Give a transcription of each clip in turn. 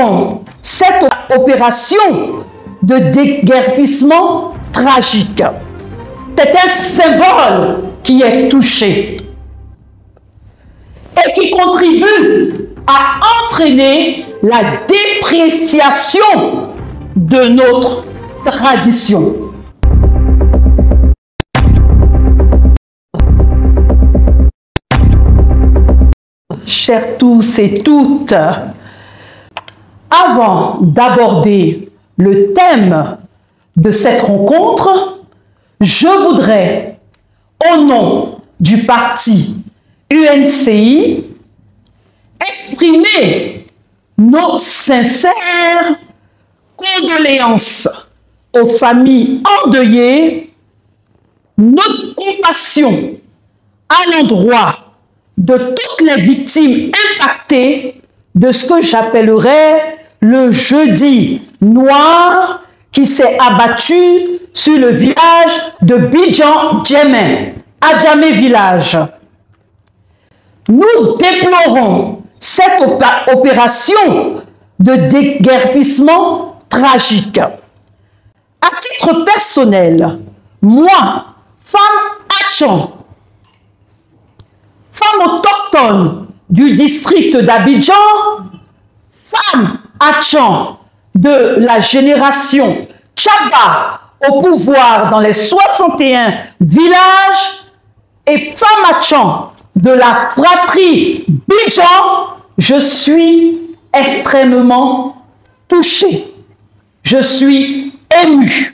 déplorons cette opération de déguerpissement tragique. C'est un symbole qui est touché et qui contribue à entraîner la dépréciation de notre tradition. Chers tous et toutes, avant d'aborder le thème de cette rencontre, je voudrais, au nom du parti UNCI, exprimer nos sincères condoléances aux familles endeuillées, notre compassion à l'endroit de toutes les victimes impactées de ce que j'appellerais le jeudi noir qui s'est abattu sur le village de Bidjan Djemé, à Djamé village. Nous déplorons cette opération de déguerpissement tragique. À titre personnel, moi, femme Atchan, femme autochtone du district d'Abidjan, femme Atchan de la génération Tchaba au pouvoir dans les 61 villages et femme Atchan de la fratrie Bidjan, je suis extrêmement touchée. Je suis émue.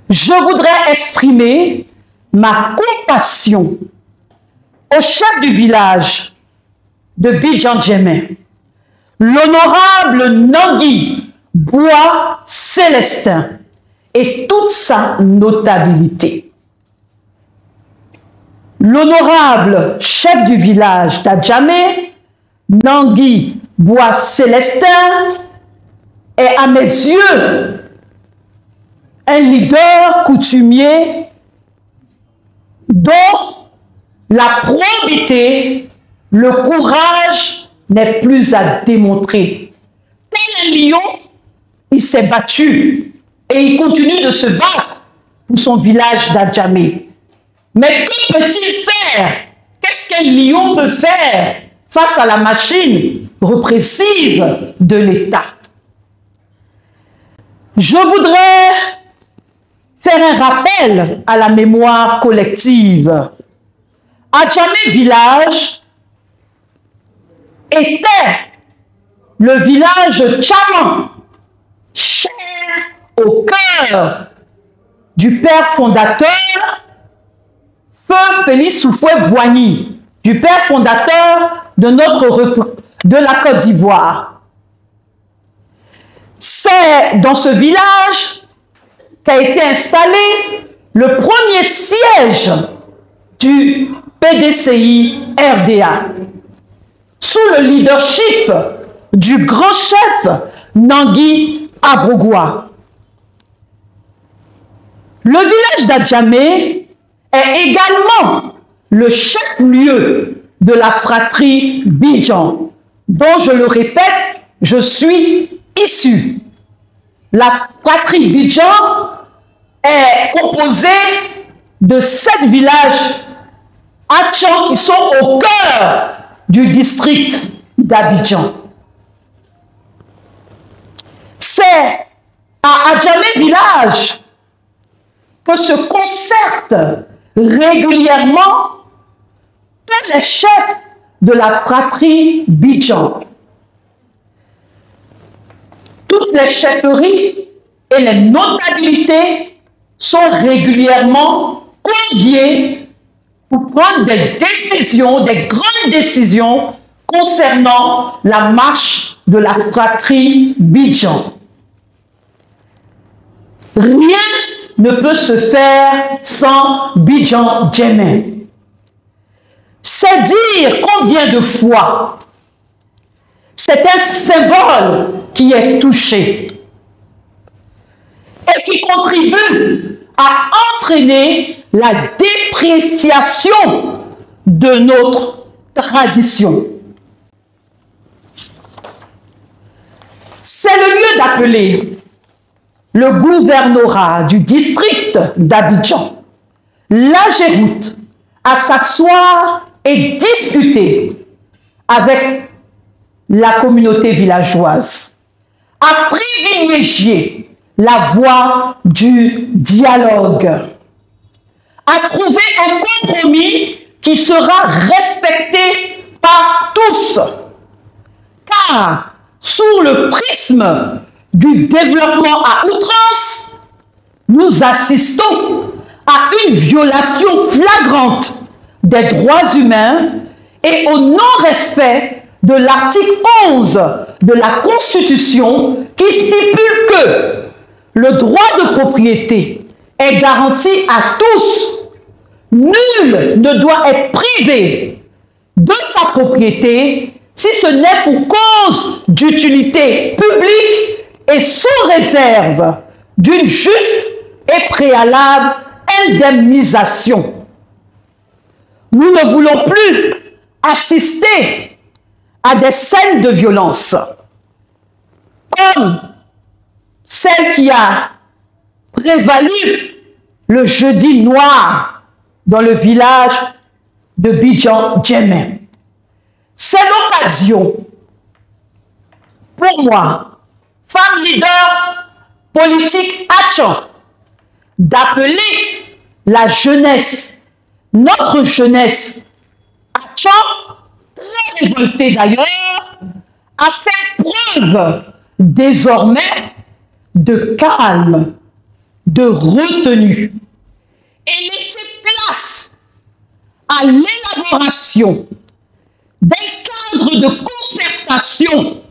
Je voudrais exprimer ma compassion au chef du village de Bidjan Djemé, l'honorable Nangui Bois Célestin et toute sa notabilité. L'honorable chef du village d'Adjamé, Nangui Bois Célestin, est à mes yeux un leader coutumier dont la probité, le courage n'est plus à démontrer. Tel un lion, il s'est battu et il continue de se battre pour son village d'Adjamé. Mais que peut-il faire? Qu'est-ce qu'un lion peut faire face à la machine répressive de l'État? Je voudrais faire un rappel à la mémoire collective. Adjamé village était le village Tchaman, cher au cœur du père fondateur, Feu Félix Houphouët-Boigny, du père fondateur de la Côte d'Ivoire. C'est dans ce village qu'a été installé le premier siège du PDCI RDA, sous le leadership du grand chef Nangui Abrogua. Le village d'Adjamé est également le chef-lieu de la fratrie Bidjan, dont, je le répète, je suis issu. La fratrie Bidjan est composée de 7 villages Atchan qui sont au cœur du district d'Abidjan. C'est à Adjamé village que se concertent régulièrement tous les chefs de la fratrie Bidjan. Toutes les chefferies et les notabilités sont régulièrement conviées pour prendre des décisions, des grandes décisions concernant la marche de la fratrie Bidjan. Rien ne peut se faire sans Bidjan Djemé. C'est dire combien de fois c'est un symbole qui est touché et qui contribue à entraîner la dépréciation de notre tradition. C'est le lieu d'appeler le gouvernorat du district d'Abidjan, l'Agéroute, à s'asseoir et discuter avec la communauté villageoise, à privilégier la voie du dialogue, à trouver un compromis qui sera respecté par tous. Car, sous le prisme du développement à outrance, nous assistons à une violation flagrante des droits humains et au non-respect de l'article 11 de la Constitution qui stipule que le droit de propriété est garanti à tous. Nul ne doit être privé de sa propriété si ce n'est pour cause d'utilité publique et sous réserve d'une juste et préalable indemnisation. Nous ne voulons plus assister à des scènes de violence comme celle qui a prévalu le jeudi noir dans le village de Bidjan-Djemé. C'est l'occasion pour moi, femme leader politique Atchan, d'appeler la jeunesse, notre jeunesse Atchan, très révoltée d'ailleurs, à faire preuve désormais de calme, de retenue et laisser place à l'élaboration d'un cadre de concertation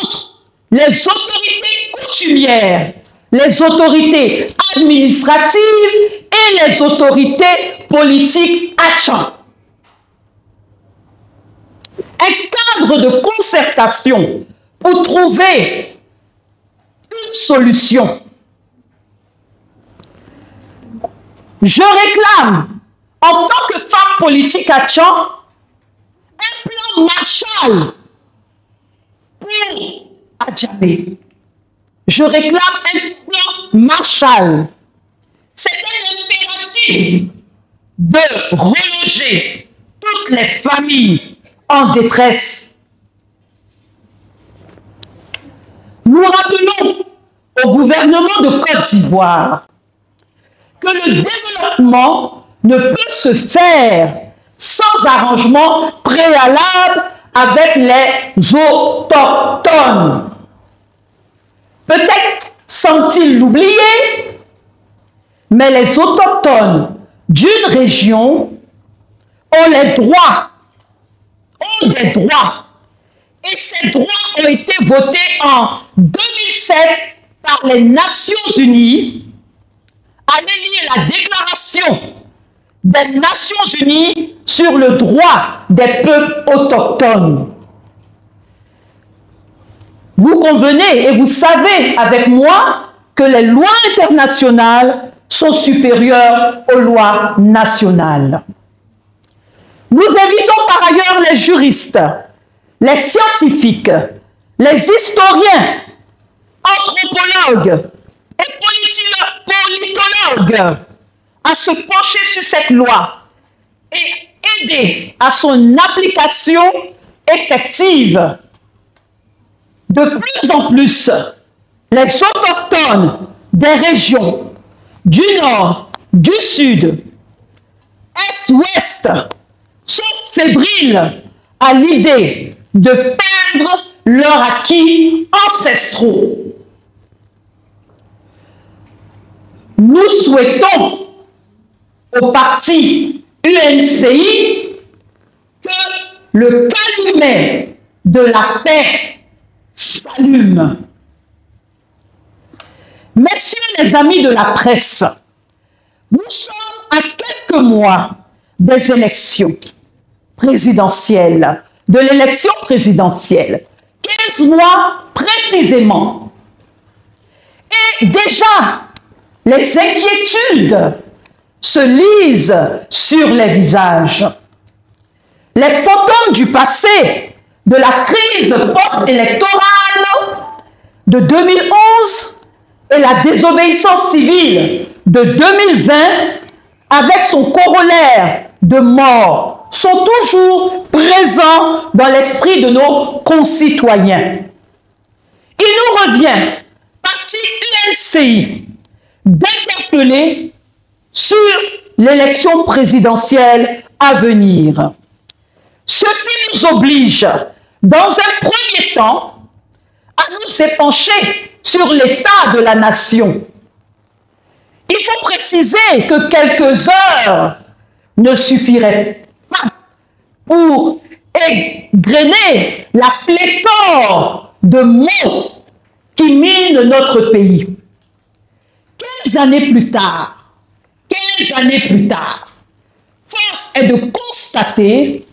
entre les autorités coutumières, les autorités administratives et les autorités politiques Atchan. Un cadre de concertation pour trouver une solution. Je réclame, en tant que femme politique Atchan, un plan Marshall pour Adjamé. Je réclame un plan Marshall. C'est un impératif de reloger toutes les familles en détresse. Nous rappelons au gouvernement de Côte d'Ivoire que le développement ne peut se faire sans arrangement préalable avec les autochtones. Peut-être sont-ils l'oublier, mais les autochtones d'une région ont des droits. Et ces droits ont été votés en 2007 par les Nations Unies. Allez lire la déclaration des Nations Unies sur le droit des peuples autochtones. Vous convenez et vous savez avec moi que les lois internationales sont supérieures aux lois nationales. Nous invitons par ailleurs les juristes, les scientifiques, les historiens, anthropologues et politologues à se pencher sur cette loi et aider à son application effective. De plus en plus, les autochtones des régions du Nord, du Sud, Est, Ouest sont fébriles à l'idée de perdre leurs acquis ancestraux. Nous souhaitons au parti UNCI que le calumet de la paix s'allume. Messieurs les amis de la presse, nous sommes à quelques mois des élections présidentielles, de l'élection présidentielle, 15 mois précisément. Et déjà, les inquiétudes se lisent sur les visages. Les fantômes du passé, de la crise post-électorale, de 2011 et la désobéissance civile de 2020, avec son corollaire de mort, sont toujours présents dans l'esprit de nos concitoyens. Il nous revient, parti UNCI, d'interpeller sur l'élection présidentielle à venir. Ceci nous oblige, dans un premier temps, à nous épancher sur l'état de la nation. Il faut préciser que quelques heures ne suffiraient pas pour égrener la pléthore de maux qui minent notre pays. 15 années plus tard, force est de constater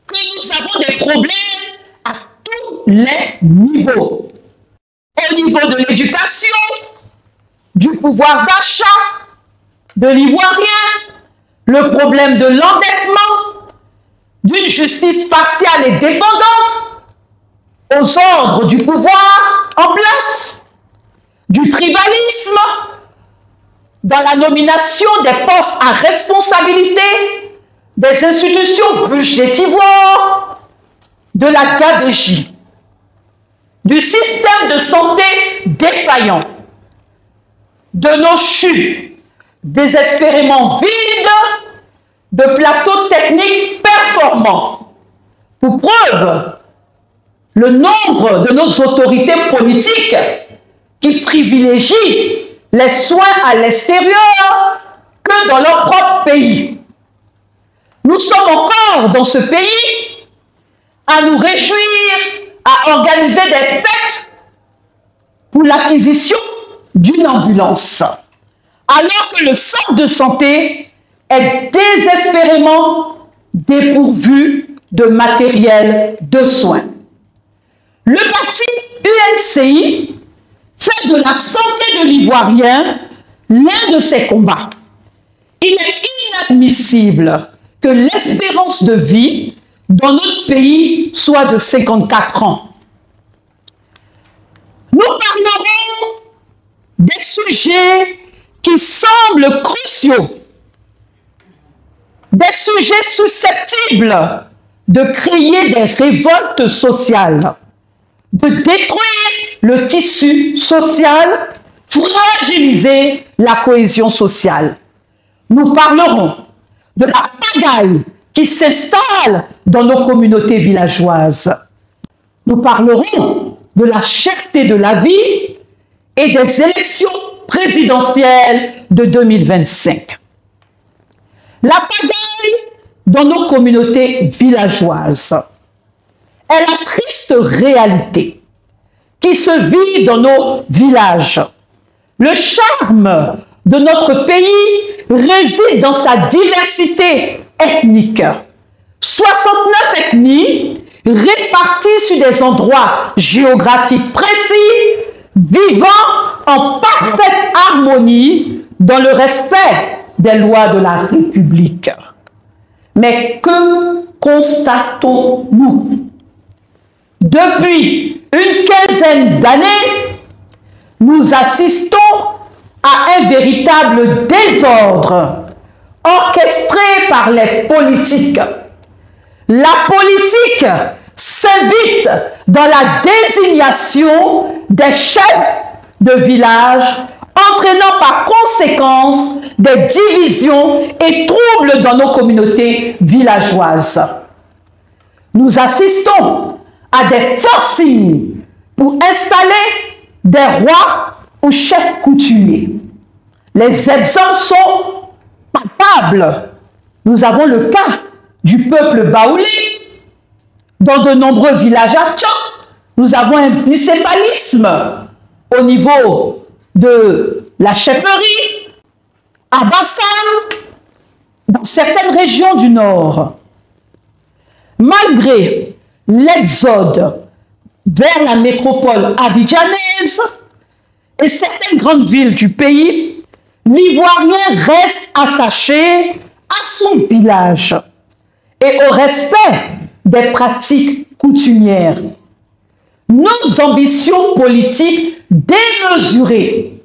que nous avons des problèmes à tous les niveaux. Au niveau de l'éducation, du pouvoir d'achat, de l'ivoirien, le problème de l'endettement, d'une justice partiale et dépendante, aux ordres du pouvoir en place, du tribalisme, dans la nomination des postes à responsabilité, des institutions budgétivores, de la gabegie, du système de santé défaillant, de nos chutes désespérément vides, de plateaux techniques performants. Pour preuve, le nombre de nos autorités politiques qui privilégient les soins à l'extérieur que dans leur propre pays. Nous sommes encore dans ce pays à nous réjouir, à organiser des fêtes pour l'acquisition d'une ambulance, alors que le centre de santé est désespérément dépourvu de matériel de soins. Le parti UNCI fait de la santé de l'Ivoirien l'un de ses combats. Il est inadmissible que l'espérance de vie dans notre pays soit de 54 ans. Nous parlerons des sujets qui semblent cruciaux, des sujets susceptibles de créer des révoltes sociales, de détruire le tissu social, fragiliser la cohésion sociale. Nous parlerons de la pagaille qui s'installe dans nos communautés villageoises. Nous parlerons de la cherté de la vie et des élections présidentielles de 2025. La pagaille dans nos communautés villageoises est la triste réalité qui se vit dans nos villages. Le charme de notre pays réside dans sa diversité ethnique. 69 ethnies réparties sur des endroits géographiques précis, vivant en parfaite harmonie dans le respect des lois de la République. Mais que constatons-nous? Depuis une quinzaine d'années, nous assistons à un véritable désordre orchestré par les politiques. La politique s'invite dans la désignation des chefs de village, entraînant par conséquence des divisions et troubles dans nos communautés villageoises. Nous assistons à des forcings pour installer des rois ou chefs coutumiers. Les exemples sont palpables. Nous avons le cas du peuple baoulé. Dans de nombreux villages à Tchad, nous avons un bicéphalisme au niveau de la chefferie, à Bassam, dans certaines régions du Nord. Malgré l'exode vers la métropole abidjanaise et certaines grandes villes du pays, l'Ivoirien reste attaché à son village et au respect des pratiques coutumières. nos ambitions politiques démesurées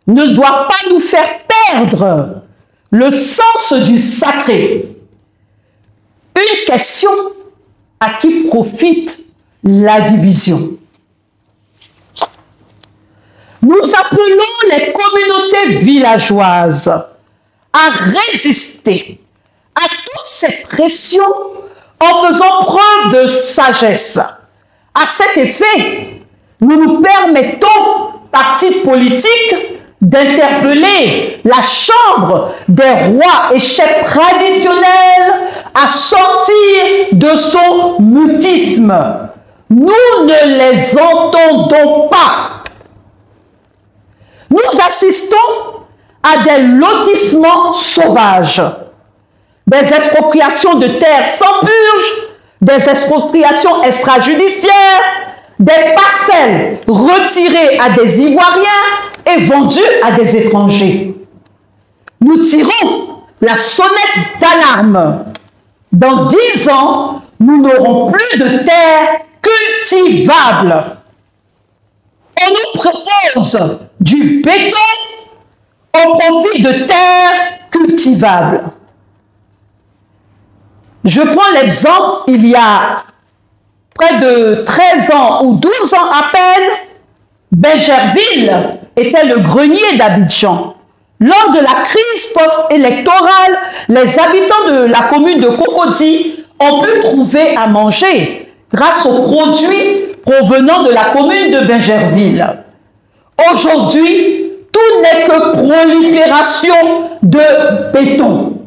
ne doivent pas nous faire perdre le sens du sacré. Une question: à qui profite la division? Nous appelons les communautés villageoises à résister à toute cette pression en faisant preuve de sagesse. À cet effet, nous nous permettons, partis politiques, d'interpeller la Chambre des rois et chefs traditionnels à sortir de son mutisme. Nous ne les entendons pas. Nous assistons à des lotissements sauvages, des expropriations de terres sans purge, des expropriations extrajudiciaires, des parcelles retirées à des Ivoiriens et vendues à des étrangers. Nous tirons la sonnette d'alarme. Dans 10 ans, nous n'aurons plus de terres cultivables. On nous propose du béton au profit de terres cultivables. Je prends l'exemple, il y a près de 13 ans ou 12 ans à peine, Benjerville était le grenier d'Abidjan. Lors de la crise post-électorale, les habitants de la commune de Cocody ont pu trouver à manger grâce aux produits provenant de la commune de Benjerville. Aujourd'hui, tout n'est que prolifération de béton.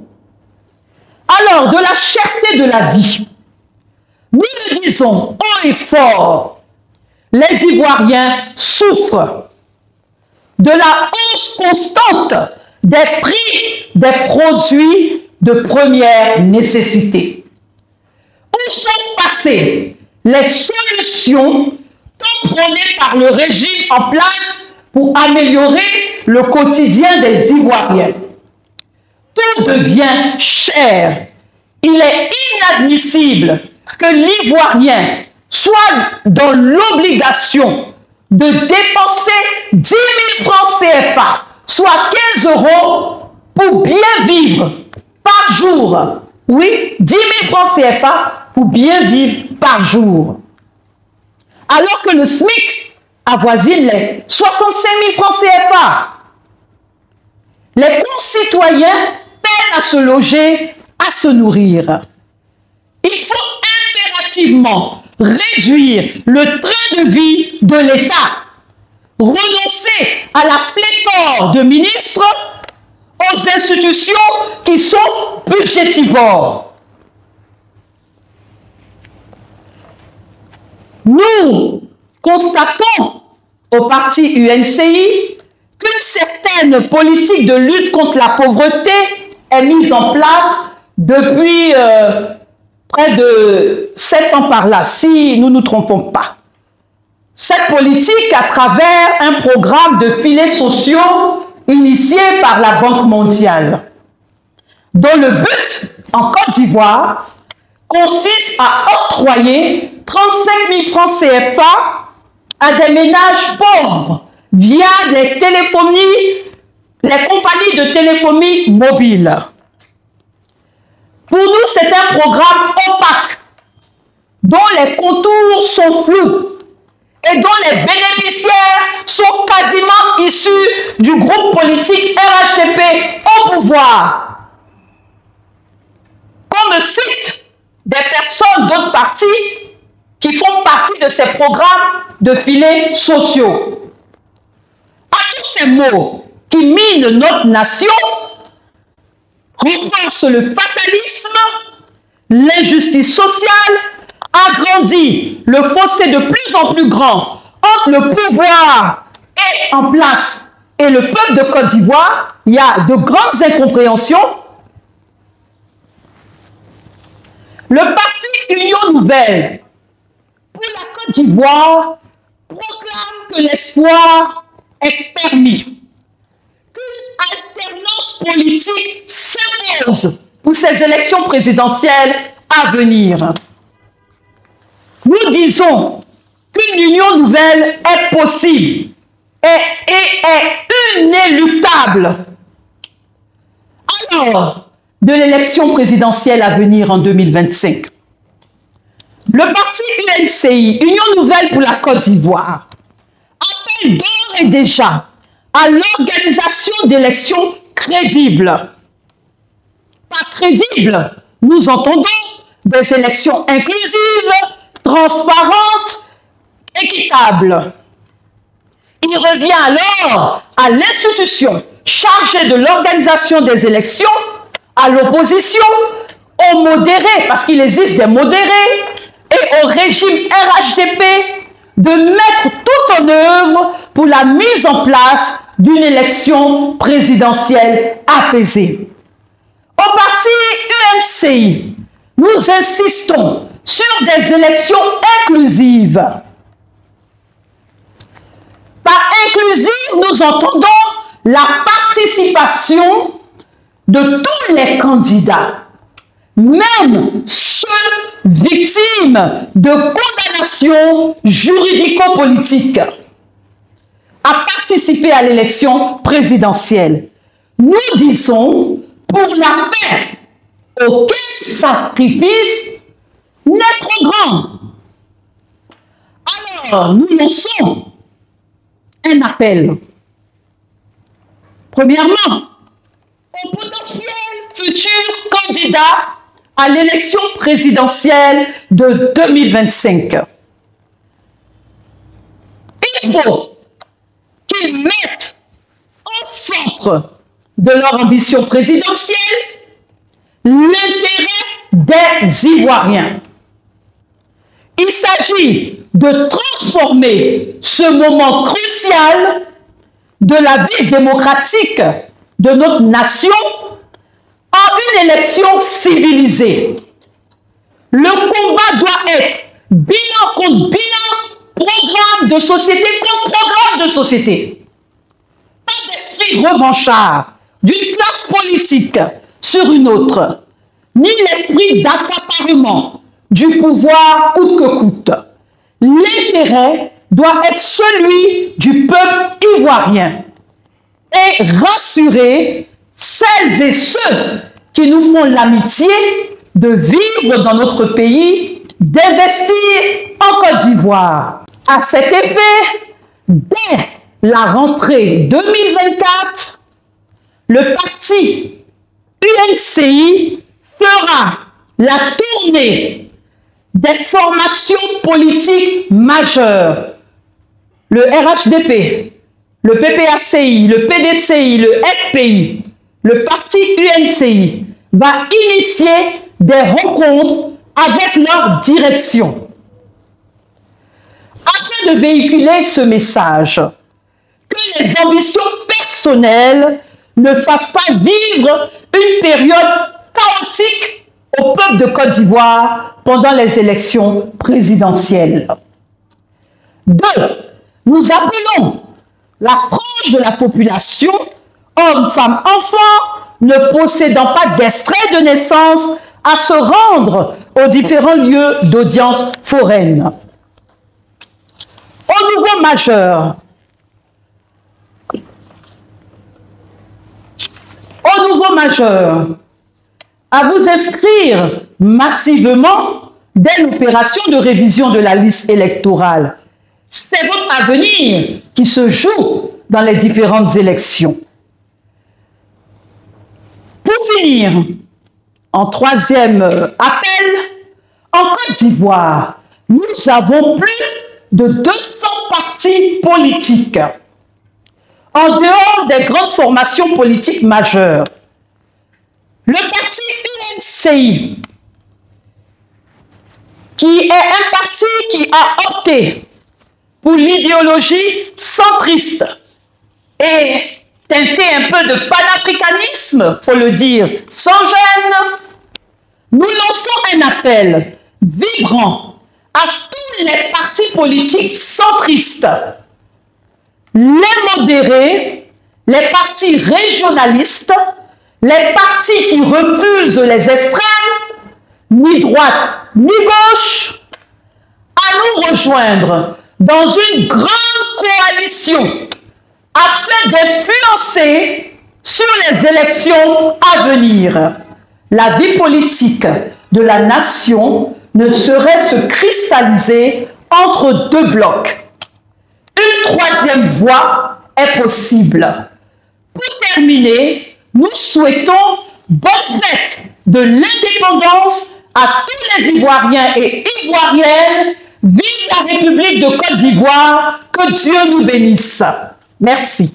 Alors, de la cherté de la vie, nous le disons haut et fort, les Ivoiriens souffrent de la hausse constante des prix des produits de première nécessité. Où sont passées les solutions tant prônées par le régime en place pour améliorer le quotidien des Ivoiriens? Tout devient cher. Il est inadmissible que l'Ivoirien soit dans l'obligation de dépenser 10 000 francs CFA, soit 15 € pour bien vivre par jour. Oui, 10 000 francs CFA pour bien vivre par jour. Alors que le SMIC avoisine les 65 000 francs CFA. Les concitoyens peinent à se loger, à se nourrir. Il faut impérativement réduire le train de vie de l'État, renoncer à la pléthore de ministres, aux institutions qui sont budgétivores. Nous constatons au parti UNCI qu'une certaine politique de lutte contre la pauvreté est mise en place depuis près de 7 ans par là, si nous ne nous trompons pas. Cette politique, à travers un programme de filets sociaux initié par la Banque mondiale, dont le but, en Côte d'Ivoire, consiste à octroyer 35 000 francs CFA à des ménages pauvres via les téléphonies, les compagnies de téléphonie mobile. Pour nous, c'est un programme opaque, dont les contours sont flous et dont les bénéficiaires sont quasiment issus du groupe politique RHDP au pouvoir. Qu'on me cite des personnes d'autres partis qui font partie de ces programmes de filets sociaux. À tous ces mots qui minent notre nation, renforcent le fatalisme, l'injustice sociale, agrandit le fossé de plus en plus grand entre le pouvoir et en place et le peuple de Côte d'Ivoire. Il y a de grandes incompréhensions. Le parti Union Nouvelle pour la Côte d'Ivoire proclame que l'espoir est permis, qu'une alternance politique s'impose pour ces élections présidentielles à venir. Nous disons qu'une union nouvelle est possible et est inéluctable. Alors, de l'élection présidentielle à venir en 2025, le parti UNCI, Union Nouvelle pour la Côte d'Ivoire, appelle d'ores et déjà à l'organisation d'élections crédibles. Par crédible, nous entendons des élections inclusives, transparentes, équitables. Il revient alors à l'institution chargée de l'organisation des élections, à l'opposition, aux modérés, parce qu'il existe des modérés, et au régime RHDP de mettre tout en œuvre pour la mise en place d'une élection présidentielle apaisée. Au parti UNCI, nous insistons sur des élections inclusives. Par inclusive, nous entendons la participation de tous les candidats, même ceux victimes de condamnations juridico-politiques, à participer à l'élection présidentielle. Nous disons, pour la paix, aucun sacrifice n'est trop grand. Alors, nous lançons un appel. Premièrement, aux potentiels futurs candidats à l'élection présidentielle de 2025. Il faut qu'ils mettent au centre de leur ambition présidentielle l'intérêt des Ivoiriens. Il s'agit de transformer ce moment crucial de la vie démocratique de notre nation en une élection civilisée. Le combat doit être bilan contre bilan, programme de société contre programme de société. Pas d'esprit revanchard d'une classe politique sur une autre, ni l'esprit d'accaparement du pouvoir coûte que coûte. L'intérêt doit être celui du peuple ivoirien et rassurer celles et ceux qui nous font l'amitié de vivre dans notre pays, d'investir en Côte d'Ivoire. À cet effet, dès la rentrée 2024, le parti UNCI fera la tournée des formations politiques majeures. Le RHDP, le PPACI, le PDCI, le FPI, le parti UNCI va initier des rencontres avec leur direction afin de véhiculer ce message que les ambitions personnelles ne fassent pas vivre une période chaotique au peuple de Côte d'Ivoire pendant les élections présidentielles. 2. Nous appelons la frange de la population, hommes, femmes, enfants, ne possédant pas d'extrait de naissance, à se rendre aux différents lieux d'audience foraine. Au niveau majeur, à vous inscrire massivement dès l'opération de révision de la liste électorale. C'est votre avenir qui se joue dans les différentes élections. Pour finir, en troisième appel, en Côte d'Ivoire, nous avons plus de 200 partis politiques. En dehors des grandes formations politiques majeures, le parti UNCI, qui est un parti qui a opté pour l'idéologie centriste et teinté un peu de panafricanisme, il faut le dire, sans gêne, nous lançons un appel vibrant à tous les partis politiques centristes, les modérés, les partis régionalistes, les partis qui refusent les extrêmes, ni droite ni gauche, nous rejoindre dans une grande coalition afin d'influencer sur les élections à venir. La vie politique de la nation ne saurait se cristalliser entre deux blocs. Une troisième voie est possible. Pour terminer, nous souhaitons bonne fête de l'indépendance à tous les Ivoiriens et Ivoiriennes. Vive la République de Côte d'Ivoire, que Dieu nous bénisse. Merci.